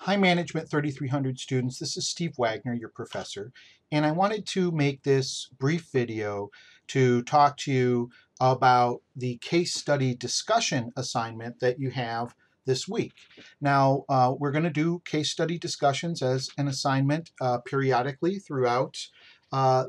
Hi, Management 3300 students. This is Steve Wagner, your professor, and I wanted to make this brief video to talk to you about the case study discussion assignment that you have this week. Now, we're going to do case study discussions as an assignment periodically throughout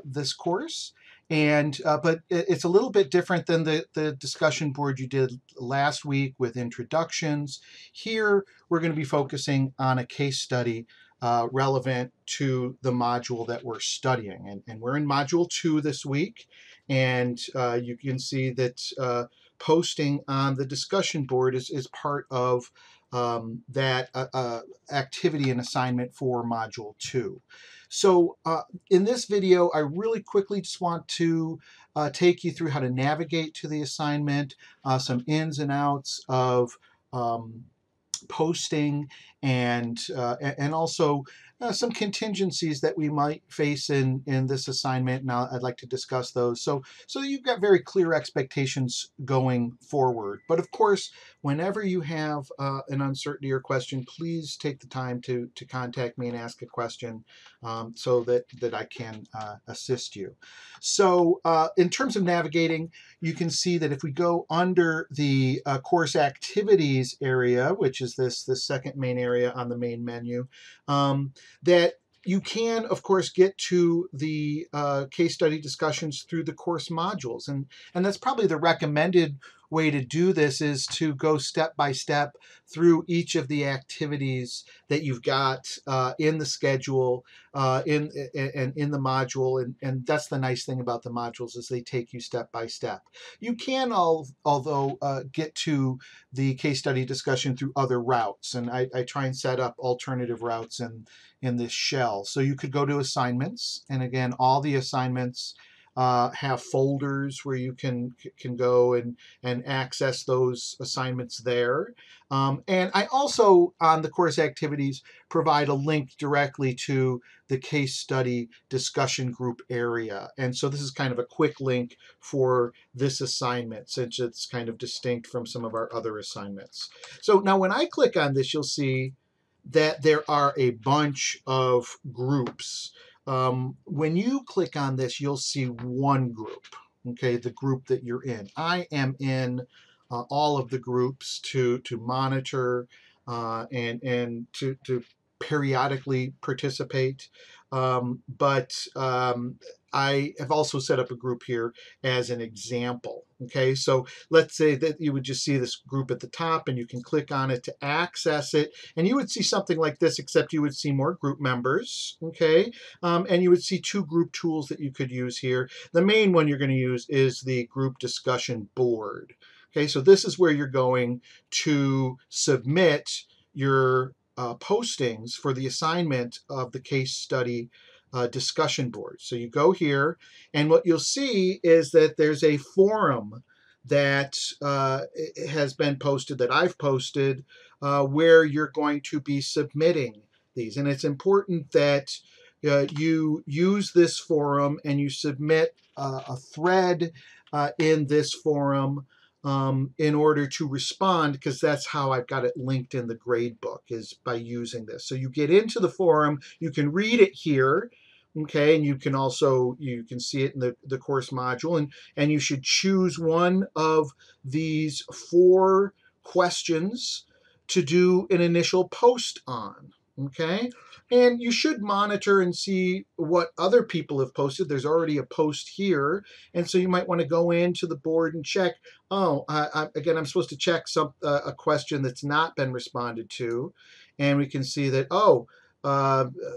this course. But it's a little bit different than the discussion board you did last week with introductions. Here, we're going to be focusing on a case study relevant to the module that we're studying. And we're in module 2 this week. And you can see that posting on the discussion board is part of that activity and assignment for module 2. So in this video, I really quickly just want to take you through how to navigate to the assignment, some ins and outs of posting, and also some contingencies that we might face in this assignment. Now I'd like to discuss those so that you've got very clear expectations going forward. But of course, whenever you have an uncertainty or question, please take the time to contact me and ask a question so that I can assist you. So in terms of navigating, you can see that if we go under the course activities area, which is this second main area on the main menu, that you can, of course, get to the case study discussions through the course modules. And that's probably the recommended way to do this, is to go step by step through each of the activities that you've got in the schedule, in the module. And that's the nice thing about the modules, is they take you step by step. You can, although, get to the case study discussion through other routes. And I try and set up alternative routes in this shell. So you could go to assignments, and again, all the assignments have folders where you can go and access those assignments there. And I also, on the course activities, provide a link directly to the case study discussion group area. And so this is kind of a quick link for this assignment, since it's kind of distinct from some of our other assignments. So now when I click on this, you'll see that there are a bunch of groups. When you click on this, you'll see one group, okay, the group that you're in. I am in all of the groups to monitor and to periodically participate. I have also set up a group here as an example. Okay, so let's say that you would just see this group at the top, and you can click on it to access it, and you would see something like this, except you would see more group members. Okay, and you would see two group tools that you could use here. The main one you're going to use is the group discussion board. Okay, so this is where you're going to submit your postings for the assignment of the case study discussion board. So you go here, and what you'll see is that there's a forum that has been posted, that I've posted, where you're going to be submitting these. And it's important that you use this forum and you submit a thread in this forum in order to respond, because that's how I've got it linked in the gradebook, is by using this. So you get into the forum, you can read it here, okay, and you can see it in the course module, and you should choose one of these 4 questions to do an initial post on. Okay, and you should monitor and see what other people have posted. There's already a post here, and so you might want to go into the board and check. Oh, again, I'm supposed to check a question that's not been responded to, and we can see that, oh,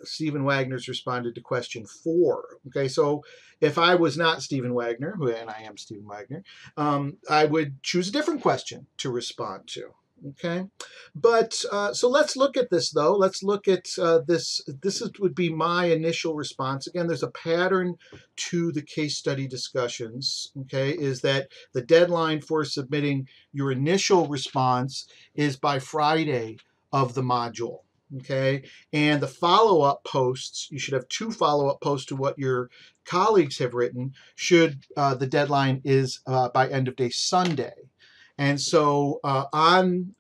Stephen Wagner's responded to question 4. Okay, so if I was not Stephen Wagner, and I am Stephen Wagner, I would choose a different question to respond to. Okay, but so let's look at this, though. Let's look at this. Would be my initial response. Again, there's a pattern to the case study discussions. Okay, is that the deadline for submitting your initial response is by Friday of the module. Okay, and the follow-up posts, you should have 2 follow-up posts to what your colleagues have written, should the deadline is by end of day Sunday. And so on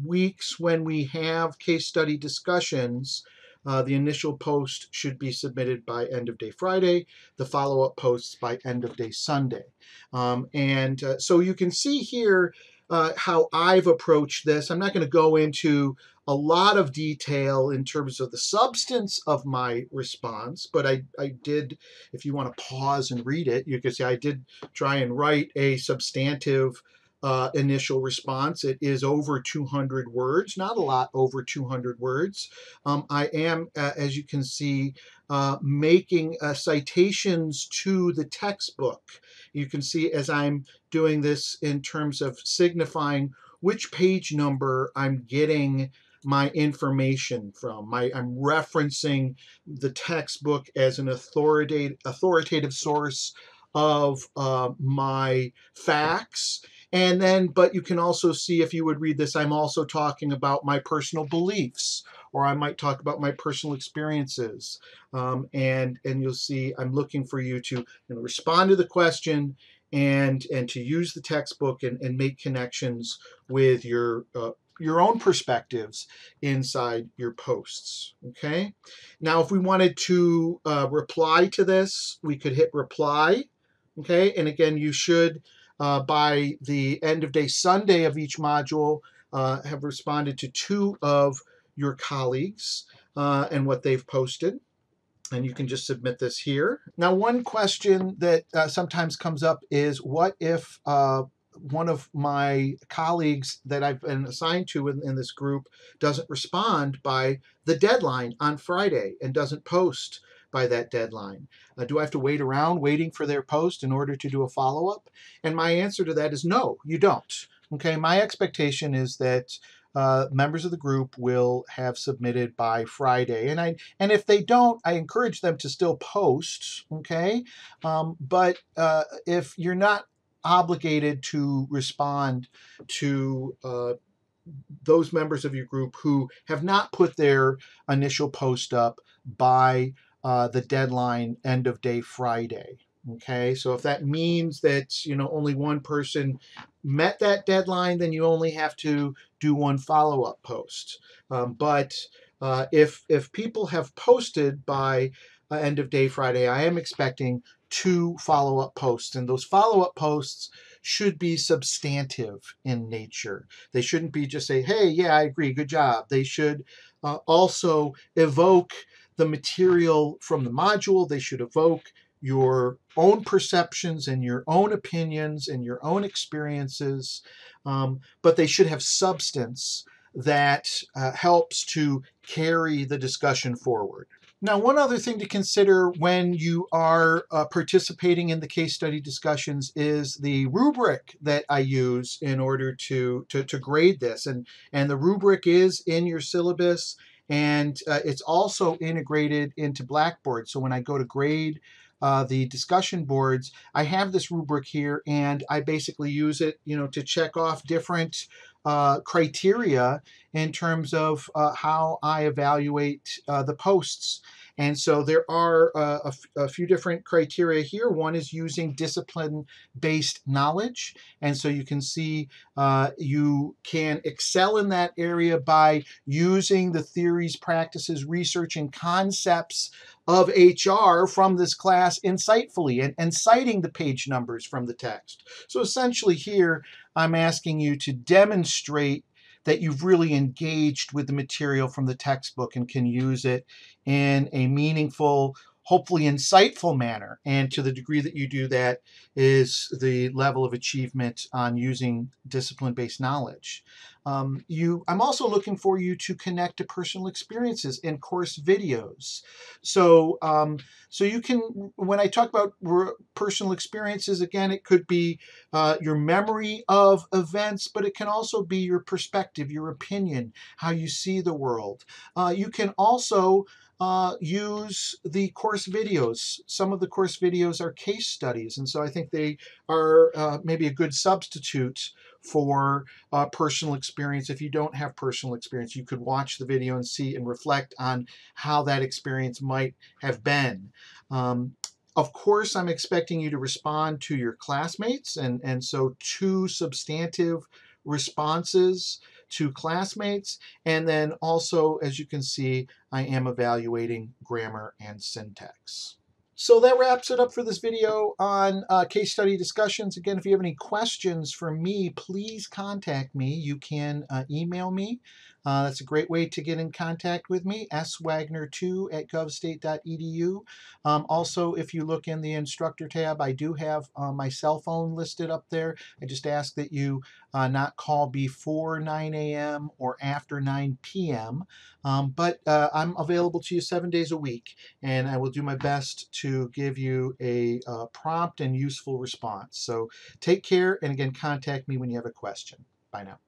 weeks when we have case study discussions, the initial post should be submitted by end of day Friday, the follow-up posts by end of day Sunday. So you can see here how I've approached this. I'm not going to go into a lot of detail in terms of the substance of my response, but I did, if you want to pause and read it, you can see I did try and write a substantive initial response. It is over 200 words, not a lot over 200 words. I am, as you can see, making citations to the textbook. You can see as I'm doing this in terms of signifying which page number I'm getting my information from. I'm referencing the textbook as an authoritative source of my facts. And then, but you can also see, if you would read this, I'm also talking about my personal beliefs, or I might talk about my personal experiences. And you'll see I'm looking for you to respond to the question and to use the textbook and make connections with your own perspectives inside your posts. Okay. Now, if we wanted to reply to this, we could hit reply. Okay. And again, you should by the end of day Sunday of each module have responded to 2 of your colleagues and what they've posted. And you can just submit this here. Now, one question that sometimes comes up is, what if one of my colleagues that I've been assigned to in this group doesn't respond by the deadline on Friday and doesn't post by that deadline? Do I have to wait around waiting for their post in order to do a follow-up? And my answer to that is no, you don't. Okay, my expectation is that members of the group will have submitted by Friday. And if they don't, I encourage them to still post, okay? But if you're not obligated to respond to those members of your group who have not put their initial post up by the deadline end of day Friday. Okay, so if that means that only one person met that deadline, then you only have to do one follow-up post. But if people have posted by end of day Friday, I am expecting 2 follow-up posts, and those follow-up posts should be substantive in nature. They shouldn't be just say, hey, yeah, I agree, good job. They should also evoke the material from the module. They should evoke your own perceptions and your own opinions and your own experiences, but they should have substance that helps to carry the discussion forward. Now, one other thing to consider when you are participating in the case study discussions is the rubric that I use in order to grade this. And the rubric is in your syllabus, and it's also integrated into Blackboard. So when I go to grade the discussion boards, I have this rubric here, and I basically use it, to check off different criteria in terms of how I evaluate the posts. And so there are a few different criteria here. One is using discipline-based knowledge. And so you can see you can excel in that area by using the theories, practices, research, and concepts of HR from this class insightfully and citing the page numbers from the text. So essentially here, I'm asking you to demonstrate that you've really engaged with the material from the textbook and can use it in a meaningful, hopefully insightful manner. And to the degree that you do that is the level of achievement on using discipline-based knowledge. I'm also looking for you to connect to personal experiences in course videos. So you can, when I talk about personal experiences, again, it could be your memory of events, but it can also be your perspective, your opinion, how you see the world. You can also use the course videos. Some of the course videos are case studies, and so I think they are maybe a good substitute for personal experience. If you don't have personal experience, you could watch the video and see and reflect on how that experience might have been. Of course, I'm expecting you to respond to your classmates, and so 2 substantive responses to classmates, and then also, as you can see, I am evaluating grammar and syntax. So that wraps it up for this video on case study discussions. Again, if you have any questions for me, please contact me. You can email me. That's a great way to get in contact with me, swagner2@govstate.edu. Also, if you look in the instructor tab, I do have my cell phone listed up there. I just ask that you not call before 9 a.m. or after 9 p.m. But I'm available to you 7 days a week, and I will do my best to give you a prompt and useful response. So take care, and again, contact me when you have a question. Bye now.